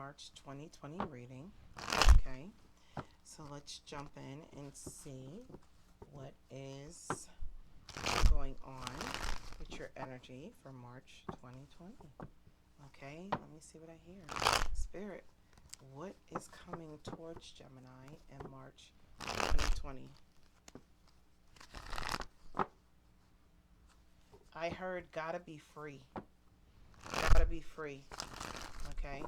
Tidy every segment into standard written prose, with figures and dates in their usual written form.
March 2020 reading. Okay, so let's jump in and see what is going on with your energy for March 2020. Okay, let me see what I hear. Spirit, what is coming towards Gemini in March 2020? I heard gotta be free. Gotta be free. Okay.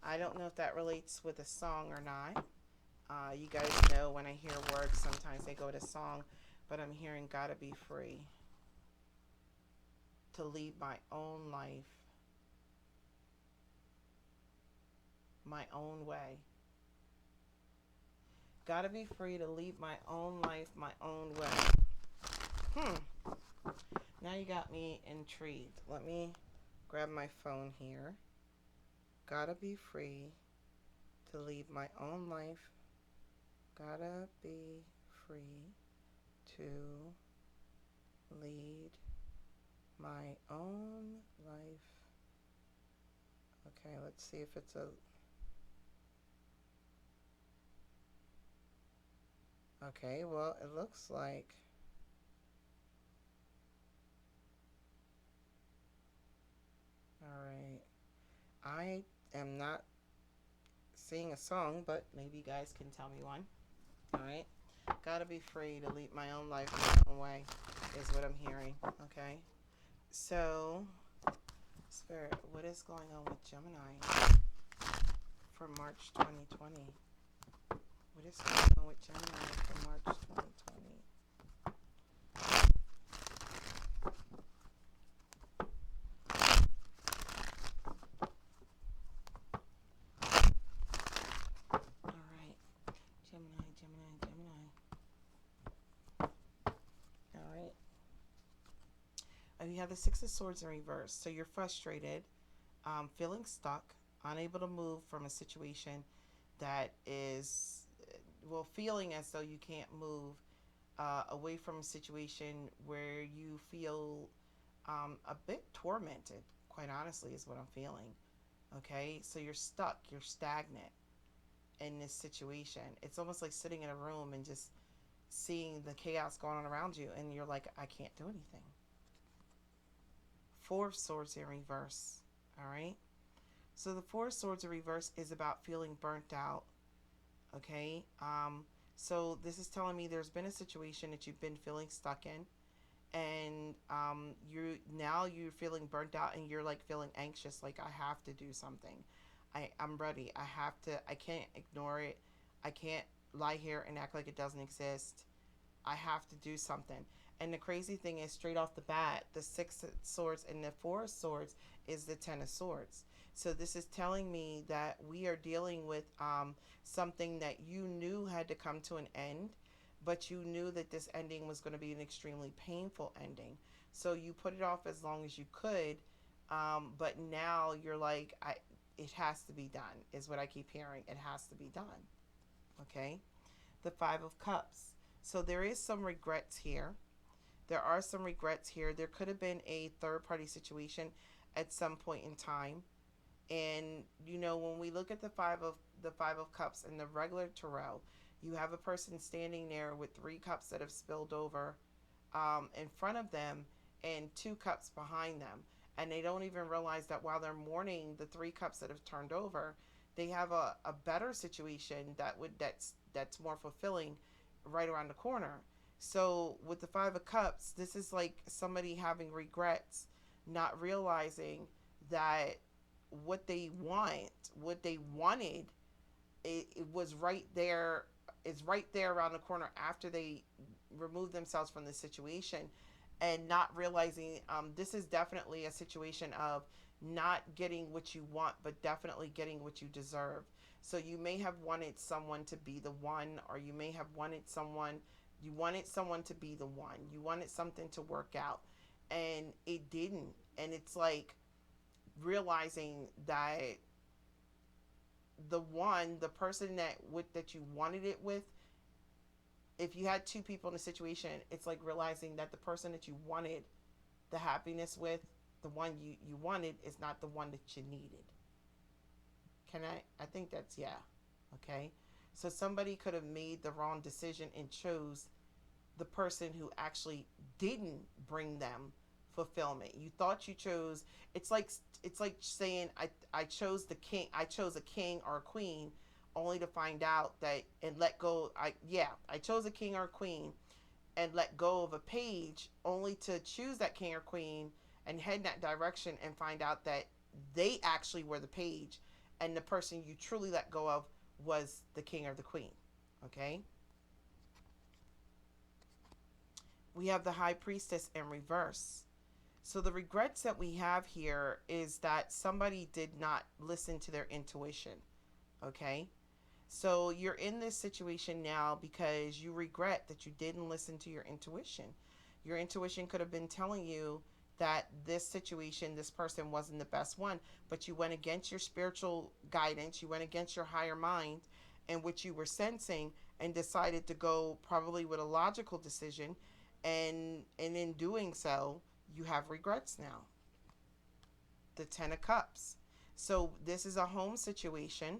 I don't know if that relates with a song or not. You guys know when I hear words, sometimes they go to song, but I'm hearing gotta be free. To lead my own life. My own way. Gotta be free to lead my own life, my own way. Now you got me intrigued. Let me grab my phone here. Gotta be free to lead my own life. Gotta be free to lead my own life. Okay, let's see if it's a... Okay, well, it looks like... Alright. I am not seeing a song, but maybe you guys can tell me one. Alright. Gotta be free to lead my own life my own way is what I'm hearing. Okay. So, Spirit, what is going on with Gemini for March 2020? What is going on with Gemini for March 2020? You have the Six of Swords in reverse. So you're frustrated, feeling stuck, unable to move from a situation that is, well, feeling as though you can't move away from a situation where you feel a bit tormented, quite honestly, is what I'm feeling. Okay, so you're stuck, you're stagnant in this situation. It's almost like sitting in a room and just seeing the chaos going on around you, and you're like, I can't do anything. Four of Swords in reverse. All right. So the Four of Swords in reverse is about feeling burnt out. Okay. So this is telling me there's been a situation that you've been feeling stuck in, and you're feeling burnt out, and you're like feeling anxious, like I have to do something. I'm ready. I can't ignore it. I can't lie here and act like it doesn't exist. I have to do something. And the crazy thing is, straight off the bat, the Six of Swords and the Four of Swords is the Ten of Swords. So this is telling me that we are dealing with something that you knew had to come to an end, but you knew that this ending was going to be an extremely painful ending. So you put it off as long as you could, but now you're like, it has to be done, is what I keep hearing. It has to be done. Okay? The Five of Cups. So there is some regrets here. There are some regrets here. There could have been a third-party situation at some point in time. And, you know, when we look at the Five of Cups in the regular tarot, you have a person standing there with 3 cups that have spilled over in front of them and 2 cups behind them. And they don't even realize that while they're mourning the 3 cups that have turned over, they have a better situation that's more fulfilling right around the corner. So with the Five of Cups, this is like somebody having regrets, not realizing that what they wanted, it was right there. It's right there around the corner after they remove themselves from the situation, and not realizing this is definitely a situation of not getting what you want, but definitely getting what you deserve. So you may have wanted someone to be the one, or you may have wanted someone to be the one. You wanted something to work out, and it didn't. And it's like realizing that the person that you wanted it with, if you had 2 people in a situation, it's like realizing that the person that you wanted the happiness with, the one you wanted, is not the one that you needed. Can I think that's, yeah. Okay. So somebody could have made the wrong decision and chose the person who actually didn't bring them fulfillment. You thought you chose, it's like saying I chose the king, I chose a king or a queen, only to find out that and let go. I chose a king or a queen and let go of a page, only to choose that king or queen and head in that direction and find out that they actually were the page and the person you truly let go of was the king or the queen. Okay? We have the high priestess in reverse. So the regrets that we have here is that somebody did not listen to their intuition. Okay? So you're in this situation now because you regret that you didn't listen to your intuition. Your intuition could have been telling you that this situation, this person wasn't the best one, but you went against your spiritual guidance, you went against your higher mind and what you were sensing and decided to go probably with a logical decision, and in doing so, you have regrets now. The 10 of Cups. So this is a home situation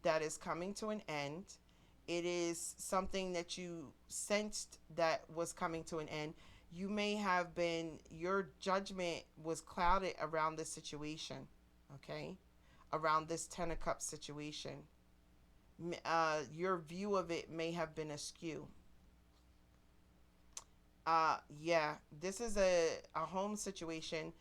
that is coming to an end. It is something that you sensed that was coming to an end. You may have been, your judgment was clouded around this situation, okay? Around this 10 of Cups situation. Your view of it may have been askew. Yeah, this is a home situation.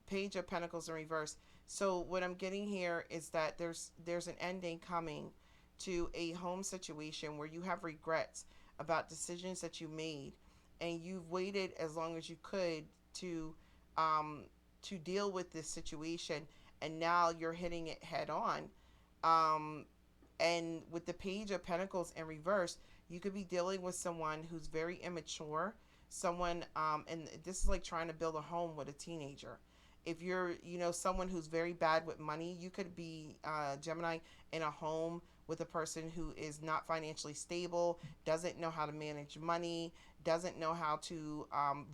Page of Pentacles in reverse. So what I'm getting here is that there's an ending coming to a home situation where you have regrets about decisions that you made, and you've waited as long as you could to deal with this situation, and now you're hitting it head on. And with the Page of Pentacles in reverse, you could be dealing with someone who's very immature, someone, and this is like trying to build a home with a teenager. If you're, someone who's very bad with money, you could be Gemini in a home with a person who is not financially stable, doesn't know how to manage money, doesn't know how to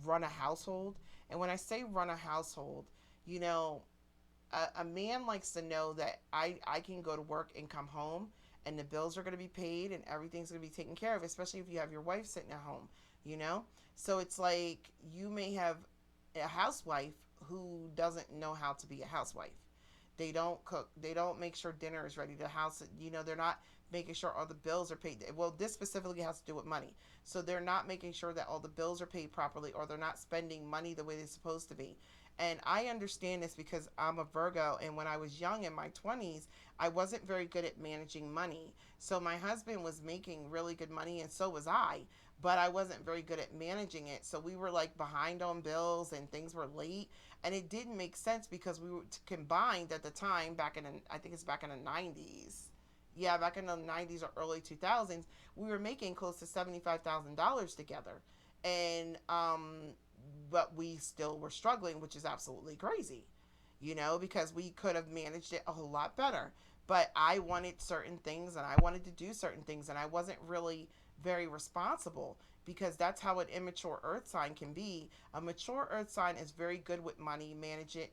run a household. And when I say run a household, a man likes to know that I can go to work and come home and the bills are going to be paid and everything's going to be taken care of, especially if you have your wife sitting at home. So it's like you may have a housewife who doesn't know how to be a housewife. They don't cook. They don't make sure dinner is ready. They're not making sure all the bills are paid. Well, this specifically has to do with money. So they're not making sure that all the bills are paid properly, or they're not spending money the way they're supposed to be. And I understand this because I'm a Virgo, and when I was young in my 20s, I wasn't very good at managing money. So my husband was making really good money, and so was I, but I wasn't very good at managing it. So we were like behind on bills and things were late, and it didn't make sense because we were combined at the time I think it's back in the 90s. Yeah, back in the 90s or early 2000s, we were making close to $75,000 together. And but we still were struggling, which is absolutely crazy, because we could have managed it a whole lot better. But I wanted certain things and I wanted to do certain things, and I wasn't really very responsible, because that's how an immature earth sign can be. A mature earth sign is very good with money management,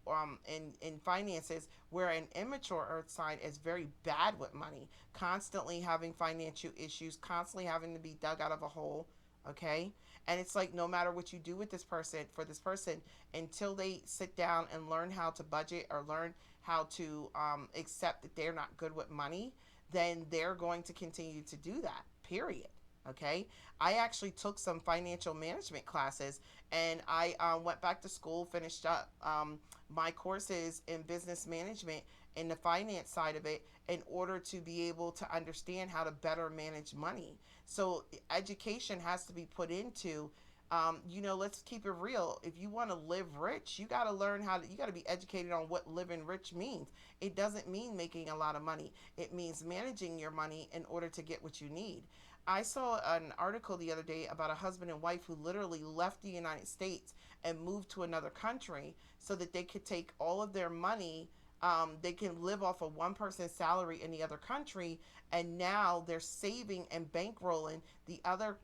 and finances, where an immature earth sign is very bad with money, constantly having financial issues, constantly having to be dug out of a hole. Okay? And it's like, no matter what you do with this person, for this person, until they sit down and learn how to budget or learn how to accept that they're not good with money, then they're going to continue to do that, period. Okay? I actually took some financial management classes, and I went back to school, finished up my courses in business management and the finance side of it, in order to be able to understand how to better manage money. So education has to be put into, let's keep it real. If you want to live rich, you got to learn you got to be educated on what living rich means. It doesn't mean making a lot of money. It means managing your money in order to get what you need. I saw an article the other day about a husband and wife who literally left the United States and moved to another country so that they could take all of their money. They can live off of one person's salary in the other country, and now they're saving and bankrolling the other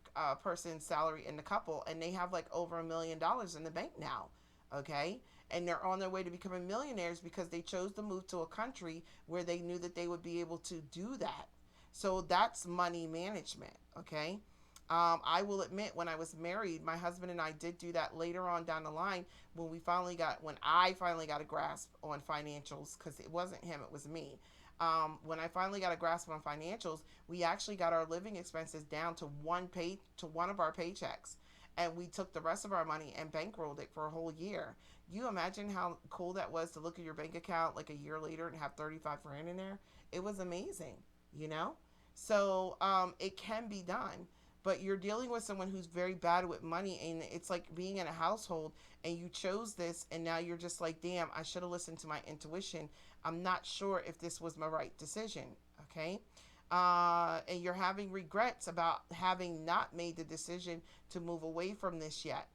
person's salary in the couple, and they have like over $1 million in the bank now. Okay, and they're on their way to becoming millionaires because they chose to move to a country where they knew that they would be able to do that. So that's money management. Okay. I will admit, when I was married, my husband and I did do that later on down the line when I finally got a grasp on financials, because it wasn't him, it was me. When I finally got a grasp on financials, we actually got our living expenses down to one of our paychecks, and we took the rest of our money and bankrolled it for a whole year. You imagine how cool that was to look at your bank account like a year later and have 35 grand in there? It was amazing, you know? So it can be done, but you're dealing with someone who's very bad with money, and it's like being in a household and you chose this, and now you're just like, damn, I should have listened to my intuition. I'm not sure if this was my right decision. Okay. And you're having regrets about having not made the decision to move away from this yet.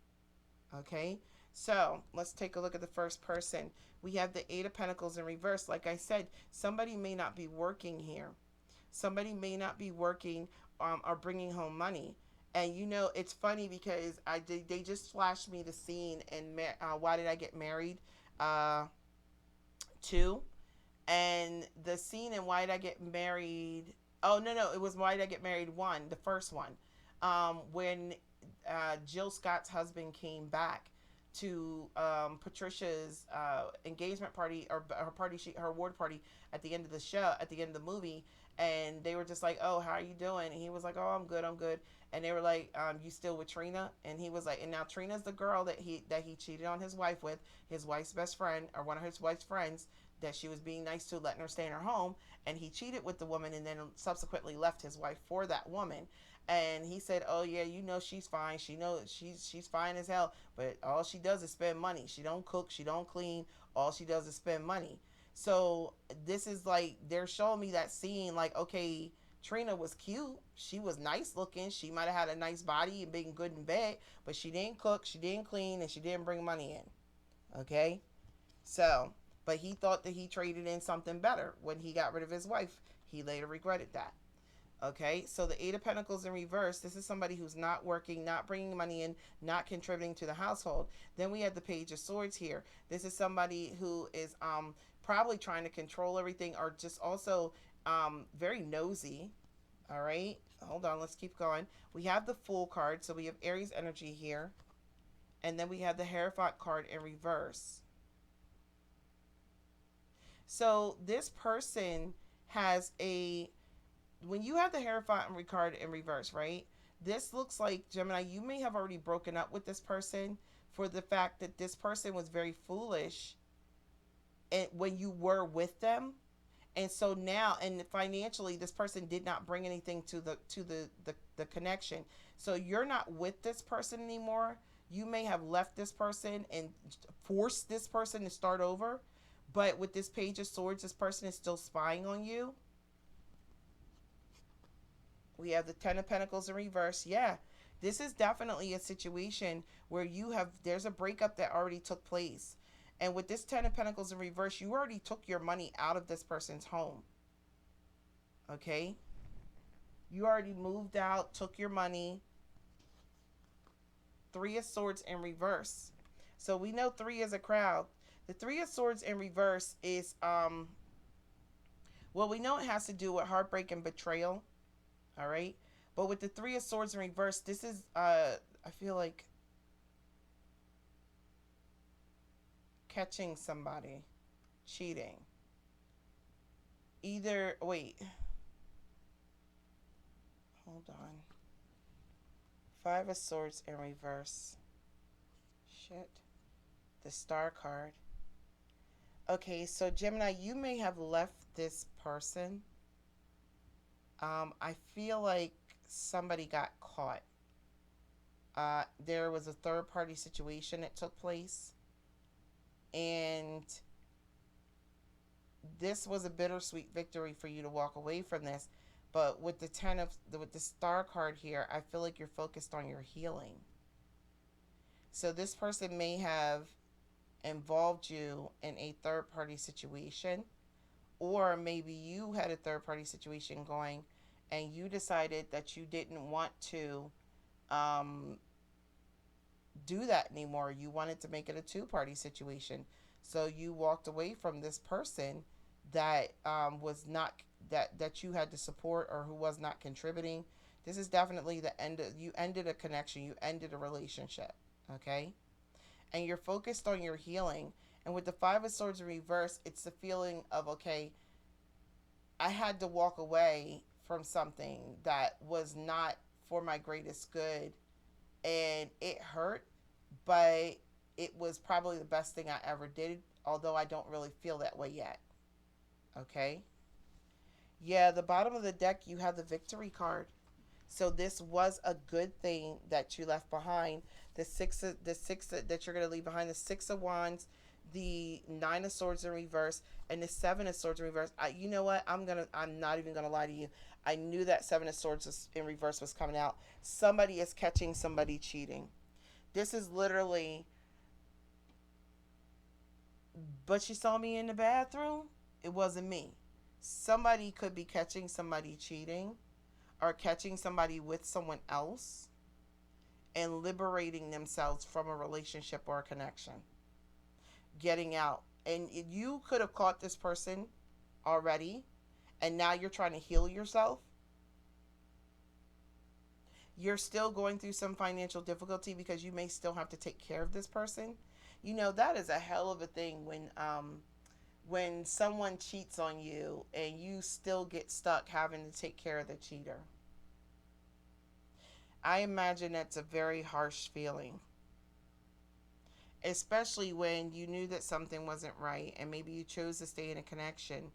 Okay. So let's take a look at the first person. We have the Eight of Pentacles in reverse. Like I said, somebody may not be working here. Somebody may not be working or bringing home money. And you know, it's funny because they just flashed me the scene in Why Did I Get Married? 2. And the scene in Why Did I Get Married? Oh, no, it was Why Did I Get Married 1, the first one. When Jill Scott's husband came back to Patricia's engagement party, or her award party at the end of the show, at the end of the movie, and they were just like, "Oh, how are you doing?" And he was like, "Oh, I'm good, I'm good." And they were like, "You still with Trina?" And he was like, and now Trina's the girl that he cheated on his wife with, his wife's best friend, or one of his wife's friends, that she was being nice to, letting her stay in her home, and he cheated with the woman and then subsequently left his wife for that woman. And he said, "Oh yeah, you know she's fine. She knows she's fine as hell, but all she does is spend money. She don't cook, she don't clean. All she does is spend money." So this is like they're showing me that scene, like, okay, Trina was cute, she was nice looking, she might have had a nice body and been good in bed, but she didn't cook, she didn't clean, and she didn't bring money in. Okay, so but he thought that he traded in something better when he got rid of his wife. He later regretted that. Okay, so the Eight of Pentacles in reverse, this is somebody who's not working, not bringing money in, not contributing to the household. Then we have the Page of Swords here. This is somebody who is probably trying to control everything, or just also very nosy. All right, hold on, let's keep going. We have the Fool card, so we have Aries energy here. And then we have the Hierophant card in reverse. So this person has when you have the Hierophant card in reverse, right? This looks like, Gemini, you may have already broken up with this person, for the fact that this person was very foolish and when you were with them. And so now, and financially, this person did not bring anything to the connection. So you're not with this person anymore. You may have left this person and forced this person to start over. But with this Page of Swords, this person is still spying on you. We have the Ten of Pentacles in reverse. Yeah, this is definitely a situation where there's a breakup that already took place. And with this Ten of Pentacles in reverse, you already took your money out of this person's home. Okay? You already moved out, took your money. Three of Swords in reverse. So we know 3 is a crowd. The Three of Swords in reverse is, well, we know it has to do with heartbreak and betrayal. All right. But with the Three of Swords in reverse, this is, I feel like catching somebody cheating. Wait. Hold on. 5 of Swords in reverse. Shit. The Star card. Okay, so Gemini, you may have left this person. I feel like somebody got caught. There was a third-party situation that took place, and this was a bittersweet victory for you to walk away from this. But with the Star card here, I feel like you're focused on your healing. So this person may have involved you in a third-party situation, or maybe you had a third-party situation going and you decided that you didn't want to do that anymore. You wanted to make it a two-party situation. So you walked away from this person that was not that you had to support, or who was not contributing. This is definitely the end of, you ended a connection, you ended a relationship, okay? And you're focused on your healing. And with the Five of Swords in reverse, it's the feeling of, okay, I had to walk away from something that was not for my greatest good, and it hurt, but it was probably the best thing I ever did, although I don't really feel that way yet. Okay? Yeah, the bottom of the deck, you have the Victory card. So this was a good thing that you left behind. That you're going to leave behind, the Six of Wands, the Nine of Swords in reverse, and the Seven of Swords in reverse. You know what? I'm not even gonna lie to you. I knew that Seven of Swords in reverse was coming out. Somebody is catching somebody cheating. This is literally. But she saw me in the bathroom. It wasn't me. Somebody could be catching somebody cheating, or catching somebody with someone else, and liberating themselves from a relationship or a connection. Getting out. And you could have caught this person already, and now you're trying to heal yourself. You're still going through some financial difficulty because you may still have to take care of this person. You know, that is a hell of a thing when someone cheats on you and you still get stuck having to take care of the cheater. I imagine that's a very harsh feeling, especially when you knew that something wasn't right, and maybe you chose to stay in a connection,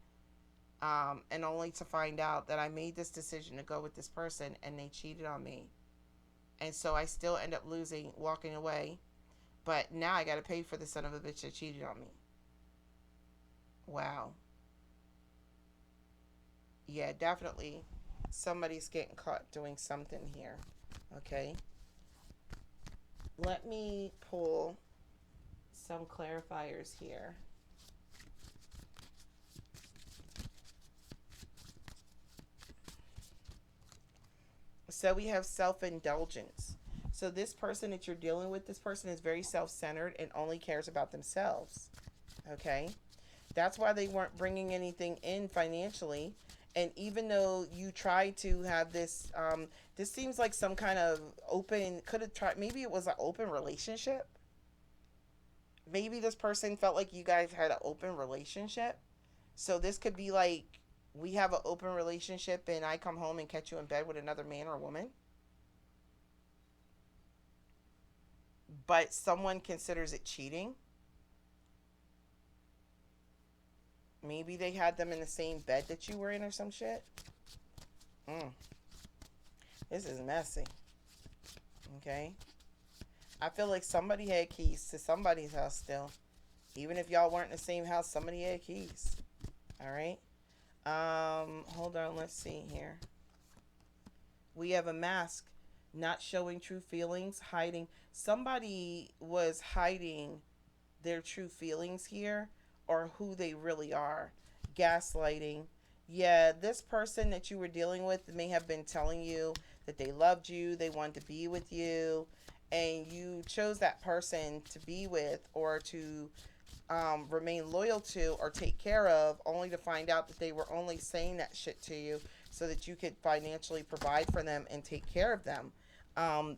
and only to find out that I made this decision to go with this person and they cheated on me, and so I still end up walking away, but now I got to pay for the son of a bitch that cheated on me. Wow. Yeah, definitely somebody's getting caught doing something here. Okay, let me pull some clarifiers here. So we have self-indulgence. So this person that you're dealing with, this person is very self-centered and only cares about themselves. Okay? That's why they weren't bringing anything in financially. And even though you tried to have this, this seems like some kind of open, could have tried, maybe it was an open relationship. Maybe this person felt like you guys had an open relationship. So this could be like, we have an open relationship and I come home and catch you in bed with another man or woman. But someone considers it cheating. Maybe they had them in the same bed that you were in or some shit. This is messy. Okay? I feel like somebody had keys to somebody's house still. Even if y'all weren't in the same house, somebody had keys. Alright? Hold on, let's see here. We have a mask. Not showing true feelings, hiding. Somebody was hiding their true feelings here, or who they really are. Gaslighting. Yeah, this person that you were dealing with may have been telling you that they loved you, they wanted to be with you, and you chose that person to be with, or to remain loyal to, or take care of, only to find out that they were only saying that shit to you so that you could financially provide for them and take care of them.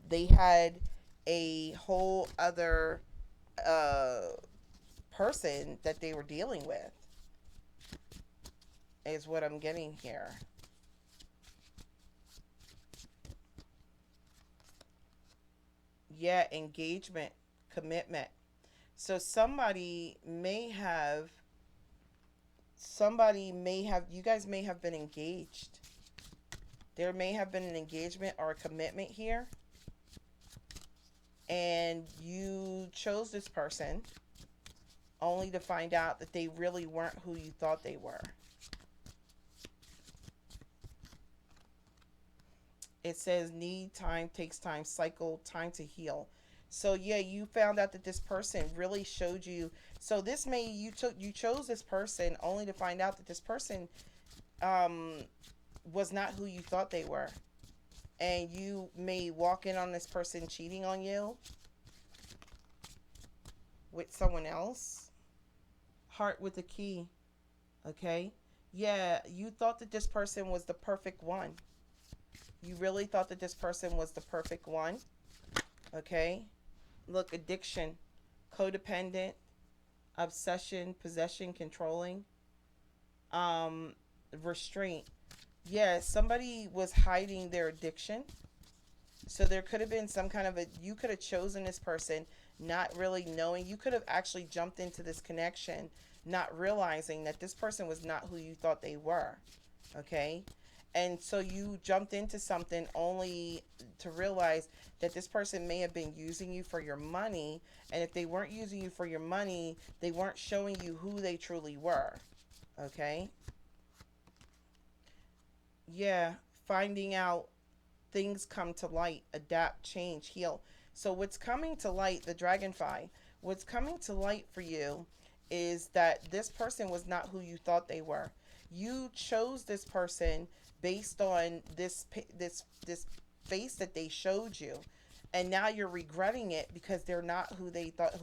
They had a whole other person that they were dealing with, is what I'm getting here. Yeah, engagement, commitment. So you guys may have been engaged. There may have been an engagement or a commitment here. And you chose this person only to find out that they really weren't who you thought they were. It says need time, takes time, cycle, time to heal. So yeah, you found out that this person really showed you. So this may you chose this person only to find out that this person was not who you thought they were. And you may walk in on this person cheating on you, with someone else. Heart with the key. Okay. Yeah, you thought that this person was the perfect one. You really thought that this person was the perfect one. Okay. Look, addiction, codependent, obsession, possession, controlling, um, restraint. Yeah, somebody was hiding their addiction. So there could have been some kind of a, you could have chosen this person not really knowing. You could have actually jumped into this connection not realizing that this person was not who you thought they were. Okay? And so you jumped into something only to realize that this person may have been using you for your money. And if they weren't using you for your money, they weren't showing you who they truly were. Okay? Yeah, finding out things come to light, adapt, change, heal. So, what's coming to light, the dragonfly, what's coming to light for you is that this person was not who you thought they were. You chose this person based on this face that they showed you, and now you're regretting it because they're not who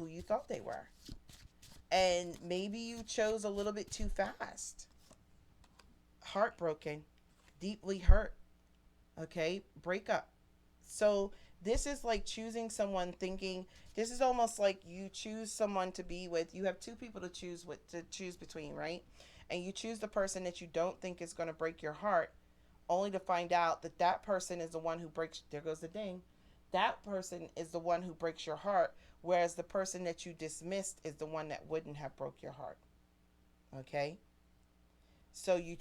you thought they were. And maybe you chose a little bit too fast. Heartbroken, deeply hurt. Okay, breakup. So this is like choosing someone, thinking this is almost like you choose someone to be with. You have two people to choose between, right? And you choose the person that you don't think is going to break your heart, only to find out that that person is the one who breaks. There goes the ding. That person is the one who breaks your heart, whereas the person that you dismissed is the one that wouldn't have broke your heart. Okay? So you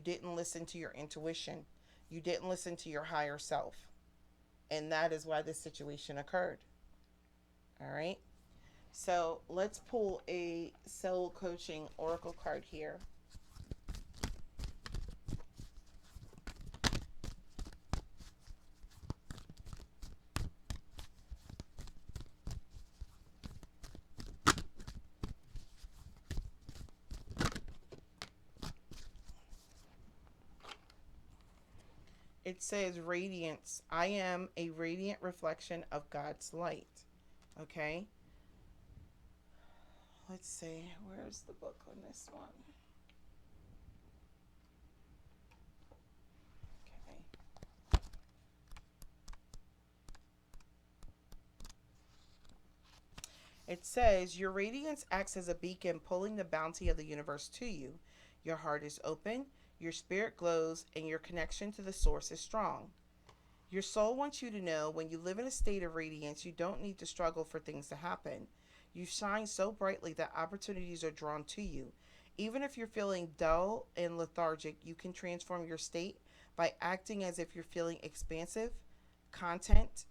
didn't listen to your intuition. You didn't listen to your higher self. And that is why this situation occurred. All right? So let's pull a soul coaching oracle card here. It says radiance. I am a radiant reflection of God's light. Okay? Let's see. Where's the book on this one? Okay. It says your radiance acts as a beacon pulling the bounty of the universe to you. Your heart is open, your spirit glows, and your connection to the source is strong. Your soul wants you to know when you live in a state of radiance, you don't need to struggle for things to happen. You shine so brightly that opportunities are drawn to you. Even if you're feeling dull and lethargic, you can transform your state by acting as if you're feeling expansive, content,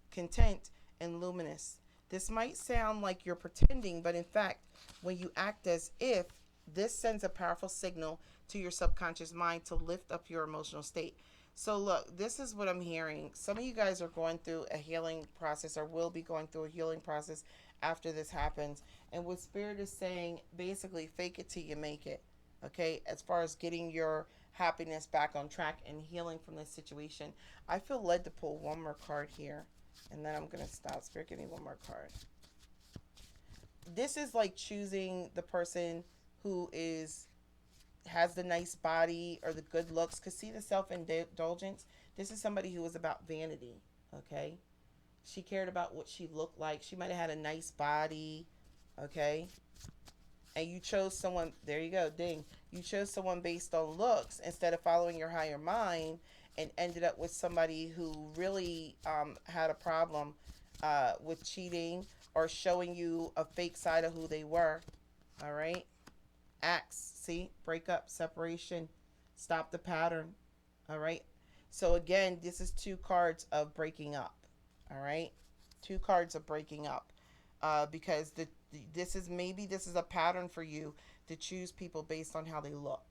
and luminous. This might sound like you're pretending, but in fact, when you act as if, this sends a powerful signal to your subconscious mind to lift up your emotional state. So, look, this is what I'm hearing. Some of you guys are going through a healing process or will be going through a healing process after this happens. And what Spirit is saying, basically, fake it till you make it. Okay? As far as getting your happiness back on track and healing from this situation, I feel led to pull one more card here. And then I'm going to stop. Spirit, give me one more card. This is like choosing the person who has the nice body or the good looks. Because see the self-indulgence? This is somebody who was about vanity. Okay? She cared about what she looked like. She might have had a nice body. Okay? And you chose someone, there you go, ding. You chose someone based on looks instead of following your higher mind, and ended up with somebody who really had a problem with cheating or showing you a fake side of who they were. All right? Acts, see? Break up, separation, stop the pattern. All right? So again, this is two cards of breaking up. All right? Two cards of breaking up. Because this is a pattern for you to choose people based on how they look.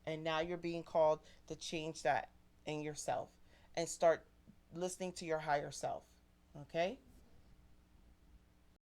And now you're being called to change that in yourself and start listening to your higher self. Okay?